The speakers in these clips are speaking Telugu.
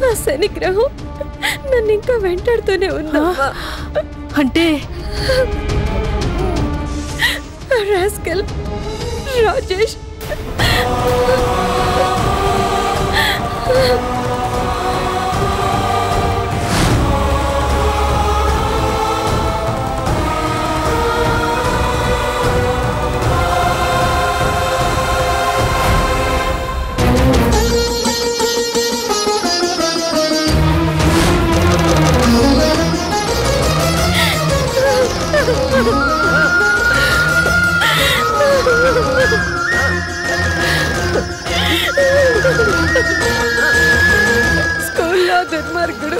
ఆ శనిగ్రహం నన్ను ఇంకా వెంటాడుతూనే ఉందమ్మా. అంటే రాస్కల్ రాజేష్ స్కూల్లో దుర్మార్గుడు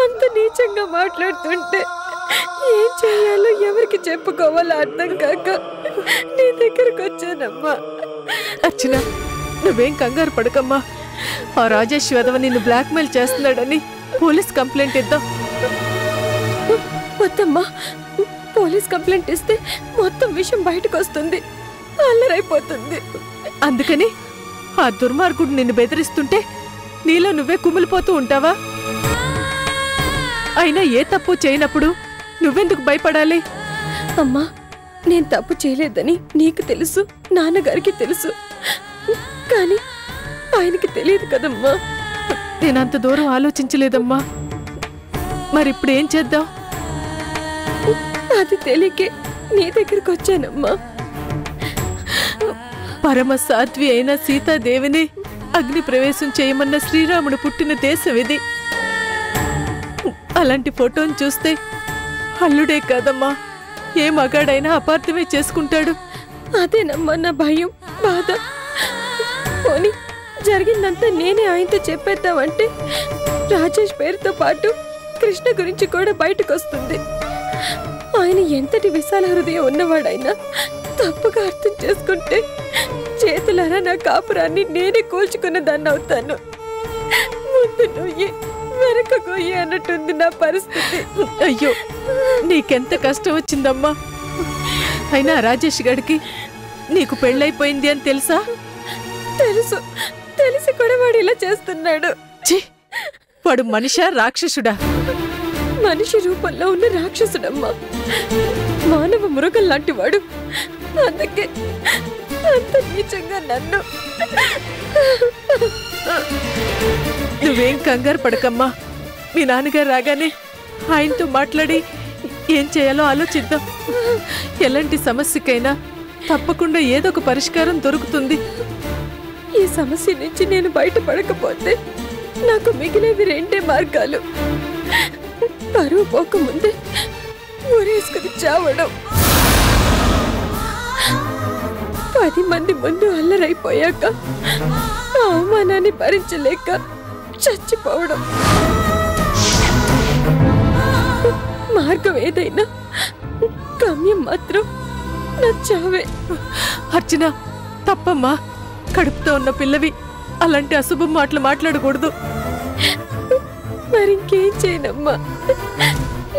అంత నీచంగా మాట్లాడుతుంటే ఏం చేయాలో ఎవరికి చెప్పుకోవాలో అర్థం కాక నీ దగ్గరకు వచ్చానమ్మా. అర్చన, నువ్వేం కంగారు పడకమ్మా. ఆ రాజేష్ యాదవ్ నిన్ను బ్లాక్మెయిల్ చేస్తున్నాడని పోలీస్ కంప్లైంట్ ఇద్దాం. వద్దమ్మా, పోలీస్ కంప్లైంట్ ఇస్తే మొత్తం విషయం బయటకు వస్తుంది, అల్లరైపోతుంది. అందుకని ఆ దుర్మార్గుడు నిన్ను బెదిరిస్తుంటే నీలో నువ్వే కుమిలిపోతూ ఉంటావా? అయినా ఏ తప్పు చేయనప్పుడు నువ్వెందుకు భయపడాలి? అమ్మా, నేను తప్పు చేయలేదని నీకు తెలుసు, నాన్నగారికి తెలుసు, కానీ ఆయనకి తెలియదు కదమ్మా. నేనంత దూరం ఆలోచించలేదమ్మా. మరిప్పుడు ఏం చేద్దాం? అది తెలియకే నీ దగ్గరకు వచ్చానమ్మా. పరమ సాధ్వి అయిన సీతాదేవిని అగ్ని ప్రవేశం చేయమన్న శ్రీరాముడు పుట్టిన దేశం ఇది. అలాంటి ఫోటోను చూస్తే అల్లుడే కాదమ్మా, ఏ మగాడైనా అపార్థమే చేసుకుంటాడు. అదేనమ్మా నా భయం, బాధ. పోనీ జరిగిందంతా నేనే ఆయనతో చెప్పేద్దామంటే రాజేష్ పేరుతో పాటు కృష్ణ గురించి కూడా బయటకు వస్తుంది. ఆయన ఎంతటి విశాల హృదయం ఉన్నవాడైనా తప్పుగా అర్థం చేసుకుంటే చేతులారా నా కాపురాన్ని నేనే కూల్చుకున్న దాన్ని అవుతాను. ముందు నొయ్యి వెనక గొయ్యి అన్నట్టుంది నా పరిస్థితి. అయ్యో, నీకెంత కష్టం వచ్చిందమ్మా. అయినా రాజేష్ గడికి నీకు పెళ్ళైపోయింది అని తెలుసా? తెలుసు, తెలిసి కూడా వాడు ఇలా చేస్తున్నాడు. ఛీ, వాడు మనిషా రాక్షసుడా? మనిషి రూపంలో ఉన్న రాక్షసుడమ్మా, మానవ మృగం లాంటి వాడు. అందుకే అంత నీచంగా నన్ను. నువ్వేం కంగారు పడకమ్మా. మీ నాన్నగారు రాగానే ఆయనతో మాట్లాడి ఏం చేయాలో ఆలోచిద్దాం. ఎలాంటి సమస్యకైనా తప్పకుండా ఏదో ఒక పరిష్కారం దొరుకుతుంది. ఈ సమస్య నుంచి నేను బయటపడకపోతే నాకు మిగిలేవి రెండే మార్గాలు. పరువు పోకముందే ఊరేసుకుని చావడం, 10 మంది ముందు అల్లరైపోయాక ఆ అవమానాన్ని భరించలేక చచ్చిపోవడం. మార్గం ఏదైనా గమ్యం మాత్రం నా చావే. అర్చన, తప్పమ్మా. కడుపుతో ఉన్న పిల్లవి అలాంటి అశుభం మాటలు మాట్లాడకూడదు. మరింకేం చేయనమ్మా.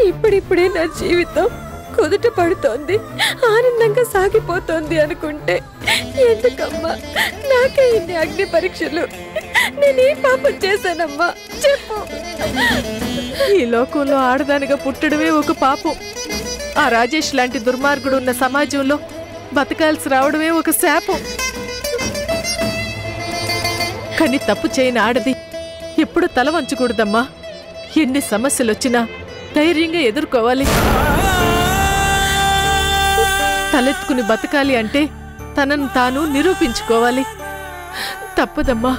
ఇప్పుడిప్పుడే నా జీవితం కుదుట పడుతోంది, ఆనందంగా సాగిపోతోంది అనుకుంటే ఎందుకమ్మా నాకే ఇన్ని అగ్ని పరీక్షలు? నేనే పాపం చేశానమ్మా చెప్పు. ఈ లోకంలో ఆడదానిగా పుట్టడమే ఒక పాపం. ఆ రాజేష్ లాంటి దుర్మార్గుడు ఉన్న సమాజంలో బతకాల్సి రావడమే ఒక శాపం. కానీ తప్పు చేయని ఆడది ఎప్పుడు తల వంచకూడదమ్మా. ఎన్ని సమస్యలు వచ్చినా ధైర్యంగా ఎదుర్కోవాలి. తలెత్తుకుని బతకాలి అంటే తనను తాను నిరూపించుకోవాలి. తప్పదమ్మా.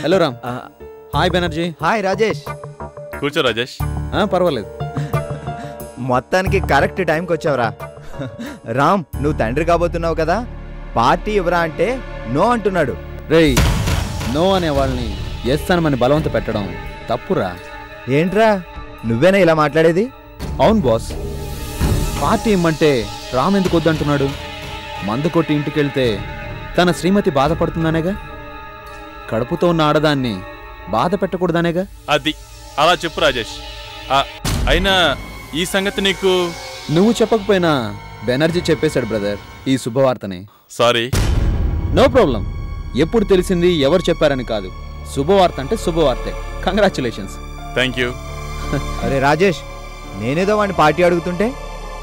Hello Ram. Hi Banerjee. Hi Rajesh. కూర్చో రాజేష్. పర్వాలేదు. మొత్తానికి కరెక్ట్ టైంకి వచ్చావురా. రామ్, నువ్వు తండ్రి కాబోతున్నావు కదా, పార్టీ ఇవ్వరా అంటే నో అంటున్నాడు. రేయ్, నో అనే వాళ్ళని ఎస్ అనమని బలవంత పెట్టడం తప్పురా. ఏంట్రా నువ్వేనా ఇలా మాట్లాడేది? అవును బాస్, పార్టీ ఇమ్మంటే రామ్ ఎందుకు వద్దంటున్నాడు? మందు కొట్టి ఇంటికెళ్తే తన శ్రీమతి బాధపడుతుందనేగా. కడుపుతో ఉన్న ఆడదాన్ని బాధ పెట్టకూడదనేగా. అది అలా చెప్పు రాజేష్. అయినా ఈ సంగతి నీకు నువ్వు చెప్పకపోయినా బెనర్జీ చెప్పేశాడు బ్రదర్ ఈ శుభవార్తని. సారీ. No problem. ఎప్పుడు తెలిసింది ఎవరు చెప్పారని కాదు, శుభవార్త అంటే శుభవార్తే. కంగ్రాచులేషన్స్. Thank you. అరే రాజేష్, నేనేదో వాడిని పార్టీ అడుగుతుంటే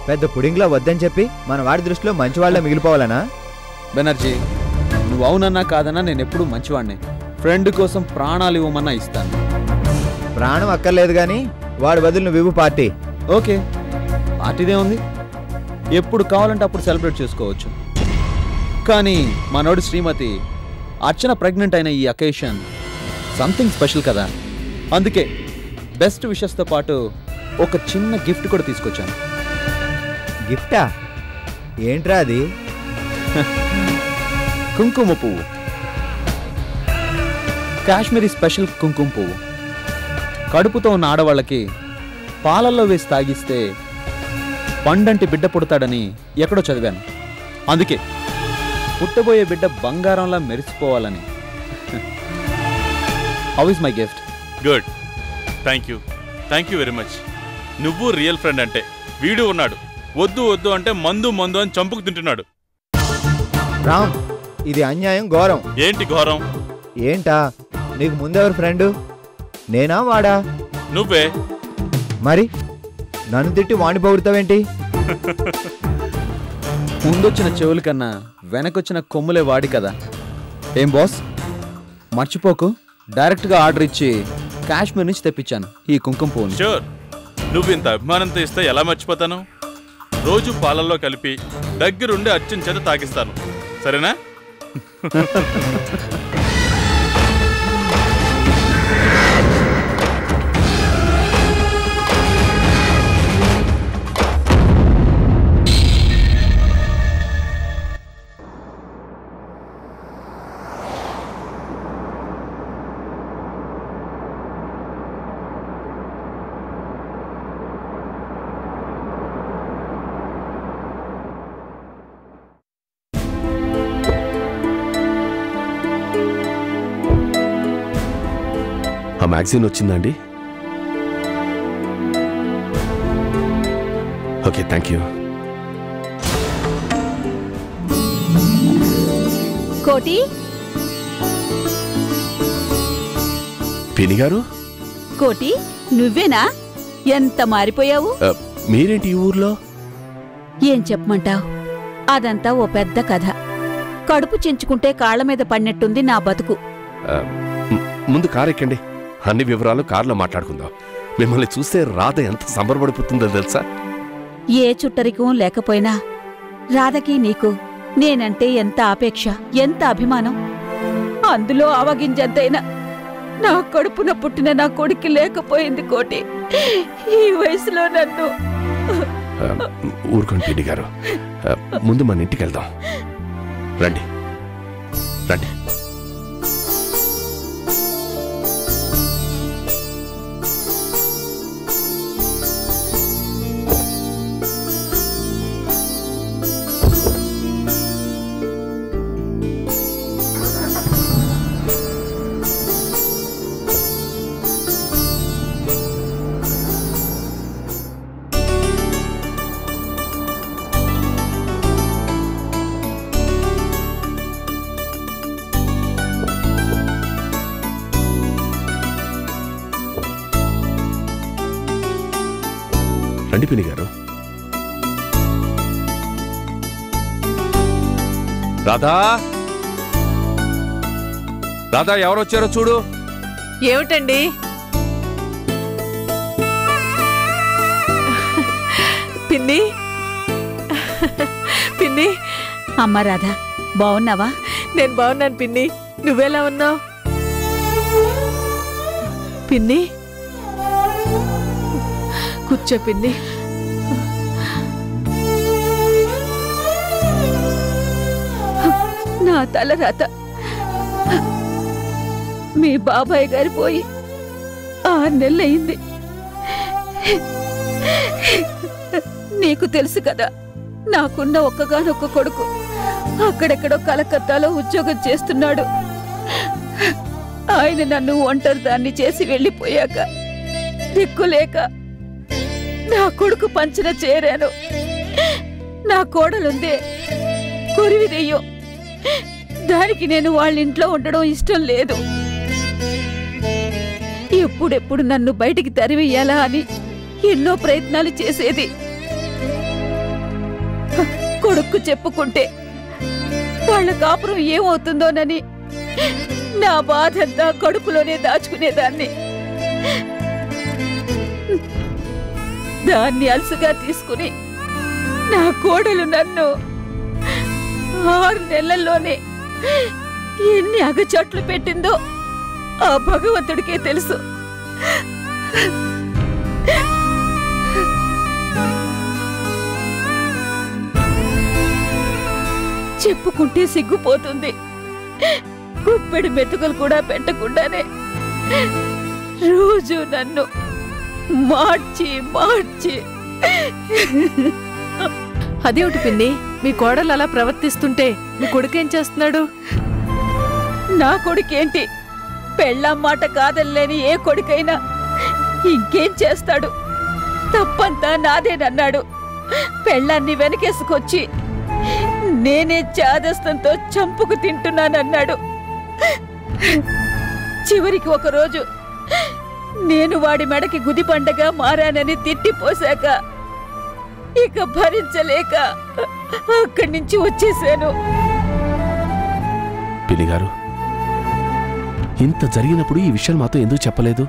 పెద్ద పుడింగ్లా వద్దని చెప్పి మన వాడి దృష్టిలో మంచివాళ్ళ మిగిలిపోవాలనా? బెనర్జీ, నువ్వు అవునన్నా కాదన్నా నేను ఎప్పుడు మంచివాడిని. ఫ్రెండ్ కోసం ప్రాణాలు ఇవ్వమన్నా ఇస్తాను. ప్రాణం అక్కర్లేదు కానీ వాడి బదులు నువ్వు ఇవ్వు పార్టీ. ఓకే, పార్టీదే ఉంది, ఎప్పుడు కావాలంటే అప్పుడు సెలబ్రేట్ చేసుకోవచ్చు. కానీ మనోడు శ్రీమతి అర్చన ప్రెగ్నెంట్ అయిన ఈ అకేషన్ సంథింగ్ స్పెషల్ కదా. అందుకే బెస్ట్ విషెస్తో పాటు ఒక చిన్న గిఫ్ట్ కూడా తీసుకొచ్చాను. గిఫ్టా? ఏంట్రా అది? కుంకుమ పువ్వు, కాశ్మీరీ స్పెషల్ కుంకుమ పువ్వు. కడుపుతో ఉన్న ఆడవాళ్ళకి పాలల్లో వేసి తాగిస్తే పండంటి బిడ్డ పుడతాడని ఎక్కడో చదివాను. అందుకే పుట్టబోయే బిడ్డ బంగారంలా మెరిసిపోవాలని. How is my gift? Good, thank you very much. నువ్వు రియల్ ఫ్రెండ్ అంటే. వీడు ఉన్నాడు వద్దు వద్దు అంటే మందు మందు అని చంపుకు తింటున్నాడు. రామ్, ఇది అన్యాయం, ఘోరం. ఏంటి ఘోరం? ఏంటా? నీకు ముందెవరు ఫ్రెండు? నేనా వాడా? నువ్వే. మరి నన్ను తిట్టి వాణ్ణి పొగుడుతావేంటి? ముందొచ్చిన చెవుల కన్నా వెనకొచ్చిన కొమ్ములే వాడి కదా. ఏం బాస్, మర్చిపోకు, డైరెక్ట్గా ఆర్డర్ ఇచ్చి కాశ్మీర్ నుంచి తెప్పించాను ఈ కుంకుమ పువ్వుని. షూర్, నువ్వు ఇంత అభిమానంతో ఇస్తే ఎలా మర్చిపోతాను? రోజు పాలల్లో కలిపి దగ్గరుండి అర్చన చేత తాగిస్తాను, సరేనా? ఆ మ్యాగజైన్ వచ్చిందండి? Okay, thank you. కోటి, పిని గారు. కోటి, నువ్వేనా? ఎంత మారిపోయావు. మీరేంటి ఈ ఊర్లో? ఏం చెప్పమంటావు? అదంతా ఓ పెద్ద కథ. కడుపు చించుకుంటే కాళ్ల మీద పడినట్టుంది నా బతుకు. ముందు కారు ఎక్కండి, అన్ని వివరాలు కారులో మాట్లాడుకుందాం. మిమ్మల్ని చూస్తే రాధ ఎంత సంబరపడిపోతుందో తెలుసా? ఏ చుట్టరికం లేకపోయినా రాధకి నీకు నేనంటే ఎంత ఆపేక్ష, ఎంత అభిమానం. అందులో ఆవగింజంతైనా నా కడుపున పుట్టిన నా కొడుకు లేకపోయింది కోటి. ఈ వయసులో నన్ను. ఊరుకోండి పిన్ని గారు, ముందు మన ఇంటికి వెళ్దాం. రండి రండి. రండి పిన్ని గారు. రాధా, రాధా, ఎవరొచ్చారో చూడు. ఏమిటండి? పిన్ని, పిన్ని. అమ్మ రాధా, బావున్నావా? నేను బాగున్నాను పిన్ని, నువ్వెలా ఉన్నావు? పిన్ని, కూర్చో పిన్ని. నా తలరాత. మీ బాబాయ్ గారు పోయి 6 నెలలయింది. నీకు తెలుసు కదా, నాకున్న ఒక్కగానొక్క కొడుకు అక్కడెక్కడో కలకత్తాలో ఉద్యోగం చేస్తున్నాడు. ఆయన నన్ను ఒంటరిదాన్ని చేసి వెళ్ళిపోయాక దిక్కులేక నా కొడుకు పంచన చేరాను. నా కోడలుందే కొరివిదెయ్యం. దానికి నేను వాళ్ళ ఇంట్లో ఉండడం ఇష్టం లేదు. ఎప్పుడెప్పుడు నన్ను బయటికి తరివేయాలా అని ఎన్నో ప్రయత్నాలు చేసేది. కొడుక్కు చెప్పుకుంటే వాళ్ళ కాపురం ఏమవుతుందోనని నా బాధంతా కడుపులోనే దాచుకునేదాన్ని. దాన్ని అలసుగా తీసుకుని నా కోడలు నన్ను 6 నెలల్లోనే ఎన్ని అగచాట్లు పెట్టిందో ఆ భగవంతుడికే తెలుసు. చెప్పుకుంటే సిగ్గుపోతుంది. గుప్పెడు మెతుకులు కూడా పెట్టకుండానే రోజు నన్ను మార్చి మార్చి. అదేమిటి పిన్ని, మీ కోడలు అలా ప్రవర్తిస్తుంటే మీ కొడుకేం చేస్తున్నాడు? నా కొడుకేంటి, పెళ్ళాం మాట కాదల్లేని ఏ కొడుకైనా ఇంకేం చేస్తాడు? తప్పంతా నాదేనన్నాడు. పెళ్ళాన్ని వెనకేసుకొచ్చి నేనే చాదస్తంతో చంపుకు తింటున్నానన్నాడు. చివరికి ఒకరోజు నేను వాడి మెడకి గుది పండగ మారానని తిట్టిపోశాక ఇక భరించలేక అక్కడి నుంచి వచ్చేసాను. పినిగారు, ఇంత జరిగినప్పుడు ఈ విషయం మాతో ఎందుకు చెప్పలేదు?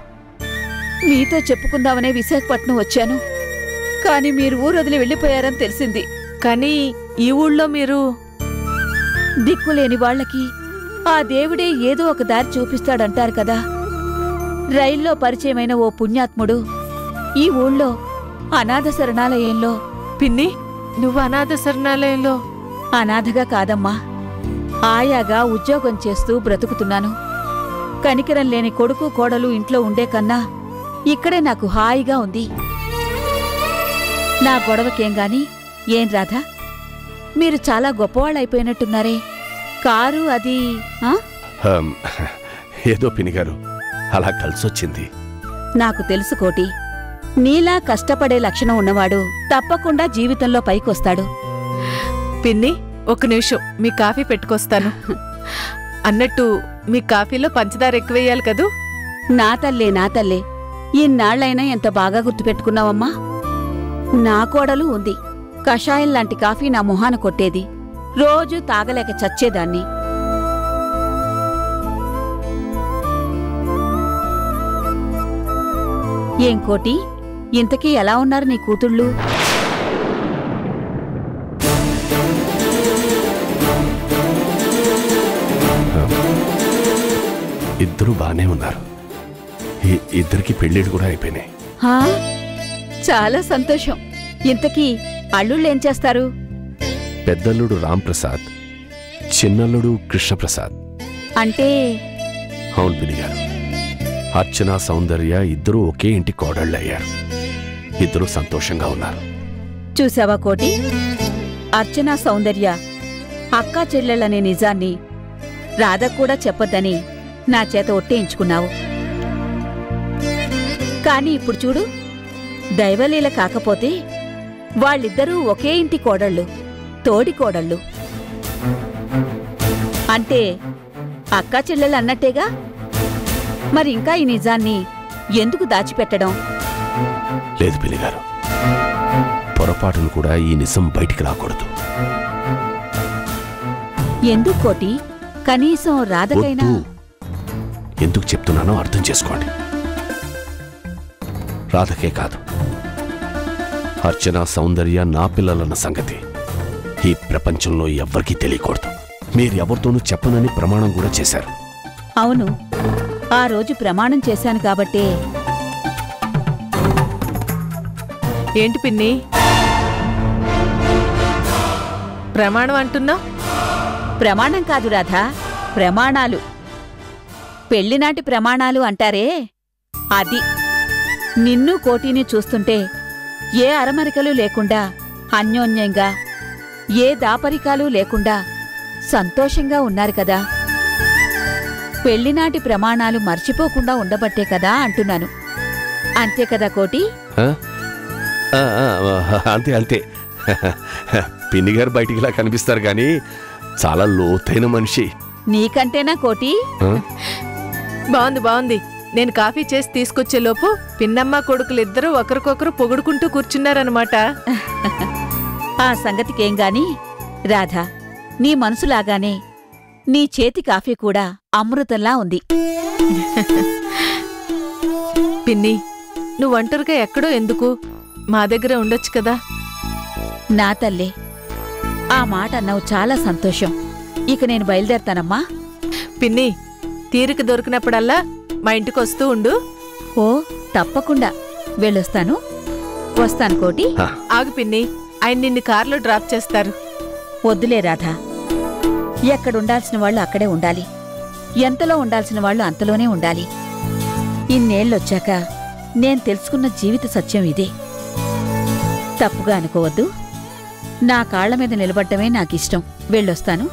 మీతో చెప్పుకుందామనే విశాఖపట్నం వచ్చాను. కానీ మీరు ఊరు వదిలి వెళ్ళిపోయారని తెలిసింది. కానీ ఈ ఊళ్ళో మీరు దిక్కులేని వాళ్ళకి ఆ దేవుడే ఏదో ఒక దారి చూపిస్తాడంటారు కదా. రైల్లో పరిచయమైన ఓ పుణ్యాత్ముడు ఈ ఊళ్ళో అనాథ శరణాలయంలో. పిన్ని, నువ్వు అనాథ శరణాలయంలో? అనాథగా కాదమ్మా, ఆయాగా ఉద్యోగం చేస్తూ బ్రతుకుతున్నాను. కనికరం లేని కొడుకు కోడలు ఇంట్లో ఉండే కన్నా ఇక్కడే నాకు హాయిగా ఉంది. నా గొడవకేం గాని. ఏం రాధా, మీరు చాలా గొప్పవాళ్ళైపోయినట్టున్నారే. కారు అది ఏదో పినిగారు, అలా కలిసొచ్చింది. నాకు తెలుసు కోటి, నీలా కష్టపడే లక్షణం ఉన్నవాడు తప్పకుండా జీవితంలో పైకొస్తాడు. పిన్ని, 1 నిమిషం మీ కాఫీ పెట్టుకొస్తాను. అన్నట్టు మీ కాఫీలో పంచదార ఎక్కువేయాలి కదూ? నా తల్లే, ఇన్నాళ్లైనా ఎంత బాగా గుర్తుపెట్టుకున్నావమ్మా. నా కోడలు ఉంది. కషాయం లాంటి కాఫీ నా మొహాన కొట్టేది. రోజూ తాగలేక చచ్చేదాన్ని. ఏం కోటి, ఇంతకీ ఎలా ఉన్నారు నీ కూతుళ్ళు? ఇద్దరు బానే ఉన్నారు. ఇద్దరికి పెళ్ళిళ్ళు కూడా అయిపోయినాయి. చాలా సంతోషం. ఇంతకీ అల్లుళ్ళేం చేస్తారు? పెద్దల్లుడు రాంప్రసాద్, చిన్నల్లుడు కృష్ణప్రసాద్. అంటే? అవును పినిగారు, అర్చన సౌందర్య ఇద్దరూ ఒకే ఇంటి కోడళ్ళయ్యారు. ఇద్దరూ సంతోషంగా ఉన్నారు. చూసావా కోటి, అర్చన సౌందర్య అక్కా చెల్లెళ్ళనే నిజాన్ని రాధ కూడా చెప్పొద్దని నా చేత ఒట్టేయించుకున్నావు. కాని ఇప్పుడు చూడు, దైవలీల కాకపోతే వాళ్ళిద్దరూ ఒకే ఇంటి కోడళ్ళు, తోడి కోడళ్ళు. అంటే అక్కా చెల్లెలన్నట్టేగా. మరి ఇంకా ఈ నిజాన్ని ఎందుకు దాచిపెట్టడం? లేదు పిల్లిగారు, పొరపాటును కూడా ఈ నిజం బయటికి రాకూడదు. ఎందుకు కోటి? కనీసం రాధకైనా. ఎందుకు చెప్తున్నానో అర్థం చేసుకోండి. రాధకే కాదు, అర్చన సౌందర్య నా పిల్లలన్న సంగతి ఈ ప్రపంచంలో ఎవ్వరికీ తెలియకూడదు. మీరెవరితోనూ చెప్పనని ప్రమాణం కూడా చేశారు. అవును, ఆ రోజు ప్రమాణం చేశాను కాబట్టే. ఏంటి పిన్ని ప్రమాణం అంటున్నా? ప్రమాణం కాదు రాధా, ప్రమాణాలు. పెళ్లినాటి ప్రమాణాలు అంటారే అది. నిన్ను కోటిని చూస్తుంటే ఏ అరమరికలు లేకుండా అన్యోన్యంగా, ఏ దాపరికాలు లేకుండా సంతోషంగా ఉన్నారు కదా. పెళ్లినాటి ప్రమాణాలు మర్చిపోకుండా ఉండబట్టే కదా అంటున్నాను. అంతే కదా కోటి? ఆ? అంతే అంతే. పిన్ని గారు బయటికి ఇలా కనిపిస్తారు కానీ చాలా లోతైన మనిషి. నీకంటేనా కోటి? బాగుంది. నేను కాఫీ చేసి తీసుకొచ్చే లోపు పిన్నమ్మ కొడుకులిద్దరూ ఒకరికొకరు పొగుడుకుంటూ కూర్చున్నారనమాట. ఆ సంగతికేం గాని రాధా, నీ మనసులాగానే నీ చేతి కాఫీ కూడా అమృతంలా ఉంది. పిన్ని, నువ్వు ఒంటరిగా ఎక్కడో ఎందుకు? మా దగ్గర ఉండొచ్చు కదా. నా తల్లే, ఆ మాట అన్నావు, చాలా సంతోషం. ఇక నేను బయలుదేరతానమ్మా. పిన్ని, తీరిక దొరికినప్పుడల్లా మా ఇంటికి వస్తూ ఉండు. ఓ తప్పకుండా వెళ్ళొస్తాను. వస్తాను కోటి. ఆగు పిన్ని, ఆయన నిన్ను కారులో డ్రాప్ చేస్తారు. వద్దులే రాధా, ఎక్కడుండాల్సిన వాళ్ళు అక్కడే ఉండాలి, ఎంతలో ఉండాల్సిన వాళ్ళు అంతలోనే ఉండాలి. ఇన్నేళ్ళొచ్చాక నేను తెలుసుకున్న జీవిత సత్యం ఇదే. తప్పుగా అనుకోవద్దు. నా కాళ్ల మీద నిలబడ్డమే నాకిష్టం. వెళ్ళొస్తాను.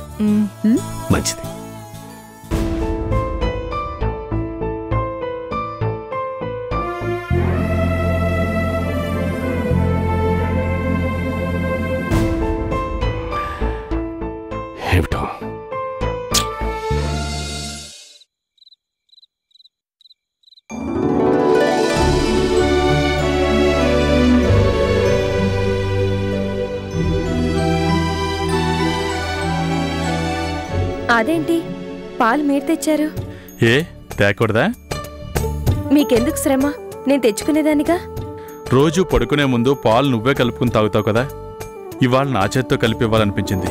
మంచిది. ఏమిటో అదేంటి పాలు మీరు తెచ్చారు? ఏ తేకూడదా? మీకెందుకు శ్రమ, నేను తెచ్చుకునేదానిగా. రోజు పడుకునే ముందు పాలు నువ్వే కలుపుకుని తాగుతావు కదా, ఇవాళ నా చేత్తో కలిపి ఇవ్వాలనిపించింది,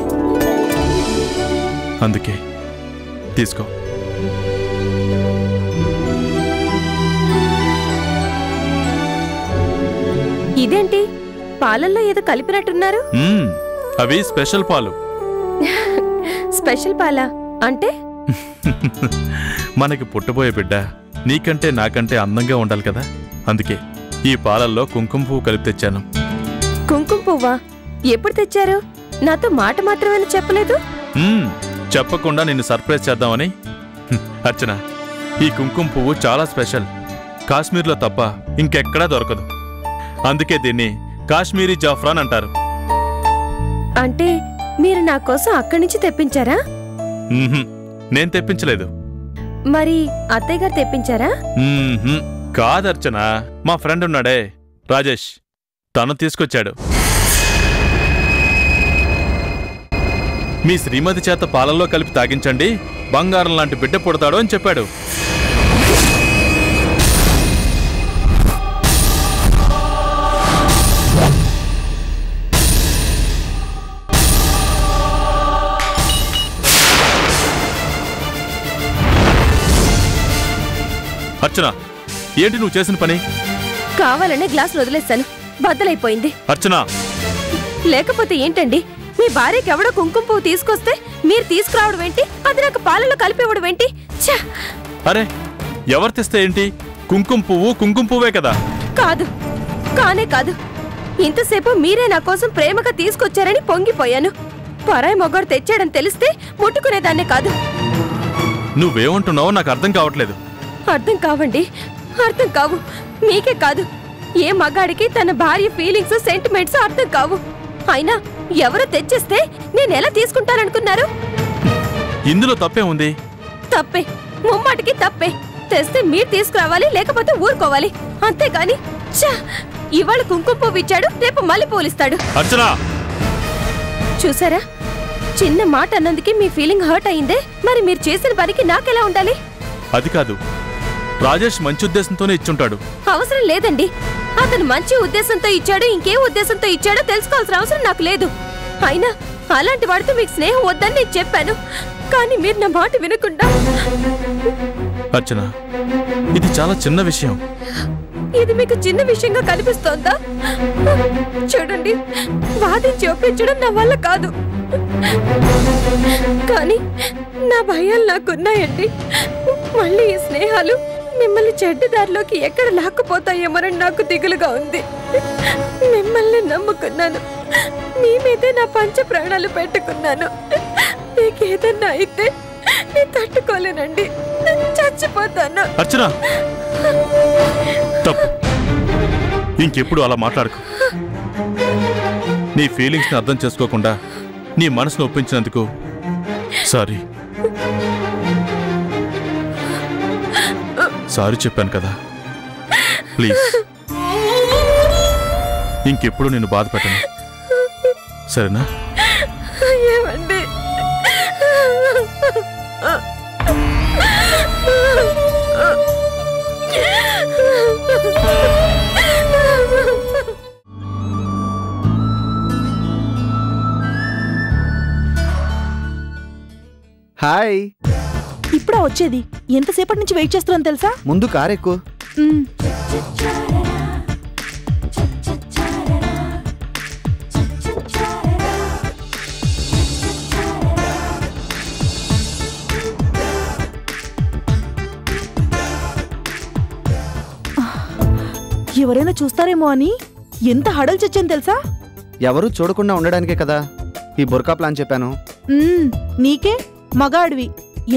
అందుకే తీసుకో. ఇదేంటి పాలల్లో ఏదో కలిపినట్టున్నారు? అవి స్పెషల్ పాలు. స్పెషల్ పాలా అంటే? మనకి పుట్టబోయే బిడ్డ నీకంటే నాకంటే అందంగా ఉండాలి కదా, అందుకే ఈ పాలల్లో కుంకుమ పువ్వు కలిపి తెచ్చాను. కుంకుమ పువ్వా? ఎప్పుడు తెచ్చారు? నాతో మాట మాత్రమే చెప్పలేదు. చెప్పకుండా నిన్ను సర్ప్రైజ్ చేద్దామని. అర్చన, ఈ కుంకుమ పువ్వు చాలా స్పెషల్. కాశ్మీర్లో తప్ప ఇంకెక్కడా దొరకదు, అందుకే దీన్ని కాశ్మీరీ జాఫ్రాన్ అంటారు. అంటే మీరు నా కోసం అక్కడి నుంచి తెప్పించారా? నేను తెప్పించలేదు. మరి అత్తయ్య గారు తెప్పించారా? కాదర్చన, మా ఫ్రెండ్ ఉన్నాడే రాజేష్, తను తీసుకొచ్చాడు. మీ శ్రీమతి చేత పాలల్లో కలిపి తాగించండి, బంగారం లాంటి బిడ్డ పుడతాడు అని చెప్పాడు. అర్చన, ఏంటి నువ్వు చేసిన పని? కావాలనే గ్లాసులు వదిలేశాను, బద్దలైపోయింది. అర్చన, లేకపోతే ఏంటండి, మీ భార్యకి ఎవడో కుంకుమ పువ్వు తీసుకొస్తే మీరు తీసుకురావడం ఏంటి? అది నాకు పాలలో కలిపివ్వడం ఏంటి? అరే, ఎవరు తెస్తే ఏంటి? కుంకుమ పువ్వే కదా. కాదు, కానే కాదు. ఇంతసేపు మీరే నా కోసం ప్రేమగా తీసుకొచ్చారని పొంగిపోయాను. పరాయి మొగాడు తెచ్చాడని తెలిస్తే ముట్టుకునేదాన్నే కాదు. నువ్వేమంటున్నావో నాకు అర్థం కావట్లేదు. అర్థం కావండి, అర్థం కావు. మీకే కాదు, ఏ మగాడికి తన భార్య ఫీలింగ్స్, సెంటిమెంట్స్ అర్థం కావు. అయినా ఎవరో తెచ్చేస్తే నేనెలా తీసుకుంటాననుకున్నారు? ఇందులో తప్పే ఉంది. తప్పే, ముమ్మాటికి తప్పే. తెస్తే మీరు తీసుకురావాలి, లేకపోతే ఊరుకోవాలి, అంతేగాని ఇవాళ కుంకుమ పువ్వు ఇచ్చాడు, రేపు మళ్ళీ పూలిస్తాడు. చూసారా, చిన్న మాట అన్నందుకే మీ ఫీలింగ్ హర్ట్ అయిందే. మరి మీరు చేసిన పనికి నాకెలా ఉండాలి? అది కాదు, రాజేష్ మంచి ఉద్దేశంతోనే ఇచ్చుంటాడు. అవసరం లేదండి, అతను మంచి ఉద్దేశంతో ఇచ్చాడు, ఇంకే ఉద్దేశంతో ఇచ్చాడో తెలుసుకోవాల్సిన అవసరం నాకు లేదు. అయినా అలాంటి వాడితో మీకు స్నేహం వద్దని నేను చెప్పాను, కానీ మీరు నా మాట వినకుండా. అర్చన, ఇది చాలా చిన్న విషయం. ఇది మీకు చిన్న విషయంగా కనిపిస్తోందా? చూడండి, వాదించి ఒప్పించడం నా వల్ల కాదు, కానీ నా భయాలు నాకున్నాయండి. మళ్ళీ ఈ స్నేహాలు మిమ్మల్ని చెడ్డదారిలోకి ఎక్కడ లాక్కుపోతాయేమోనని నాకు దిగులుగా ఉంది. మిమ్మల్ని నమ్ముకున్నాను, మీ మీదే నా పంచ ప్రాణాలు పెట్టుకున్నాను. నీకేదన్నా అయితే నేను తట్టుకోలేనండి, చచ్చిపోతాను. అర్చన, తప్పు ఇంకెప్పుడు అలా మాట్లాడకు. నీ ఫీలింగ్స్ని అర్థం చేసుకోకుండా నీ మనసును ఒప్పించినందుకు సారీ. సారీ చెప్పాను కదా, ప్లీజ్ ఇంకెప్పుడు నేను బాధ పెట్టను, సరేనా? ఏమండి, హాయ్. ఇప్పుడా వచ్చేది? ఎంతసేపటి నుంచి వెయిట్ చేస్తున్నాను తెలుసా? ముందు కార్ ఎక్కు. ఎవరైనా చూస్తారేమో అని ఎంత హడలు చచ్చాను తెలుసా? ఎవరు చూడకుండా ఉండడానికే కదా ఈ బుర్కా ప్లాన్ చెప్పాను. నీకే మగాడివి,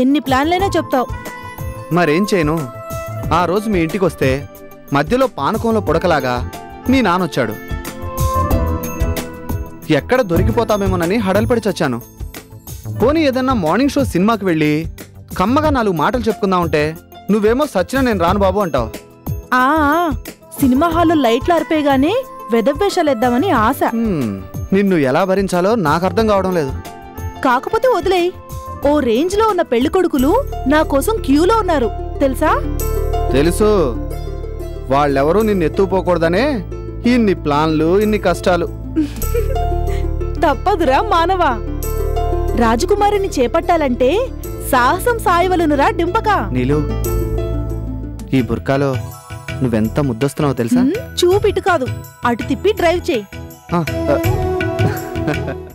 ఎన్ని ప్లాన్లైనా చెప్తావు. మరేం చేయను, ఆ రోజు మీ ఇంటికి వస్తే మధ్యలో పానకంలో పుడకలాగా మీ నాన్నొచ్చాడు. ఎక్కడ దొరికిపోతామేమోనని హడల్పడి చచ్చాను. పోనీ ఏదన్నా మార్నింగ్ షో సినిమాకి వెళ్ళి కమ్మగా 4 మాటలు చెప్పుకుందామంటే నువ్వేమో సచిన నేను రాను బాబు అంటావు. ఆ సినిమా హాల్లో లైట్లు అరిపేగానే వెదవేషాలేద్దామని ఆశ. నిన్ను ఎలా భరించాలో నాకు అర్థం కావడం లేదు. కాకపోతే వదిలేయ్, ఓ రేంజ్ లో ఉన్న పెళ్లి కొడుకులు నా కోసం క్యూలో ఉన్నారు తెలుసా? తెలుసు, వాళ్ళెవరూ నిన్ను ఎత్తుపోకూడదనే ఇన్ని ప్లాన్లు, ఇన్ని కష్టాలు. తప్పదురా మానవా, రాజకుమారిని చేపట్టాలంటే సాహసం సాయవలనురా డింపక. నీలు, ఈ బుర్కాలో నువ్వెంత ముద్దొస్తున్నావో తెలుసా? చూపిటు కాదు, అటు తిప్పి డ్రైవ్ చేయి.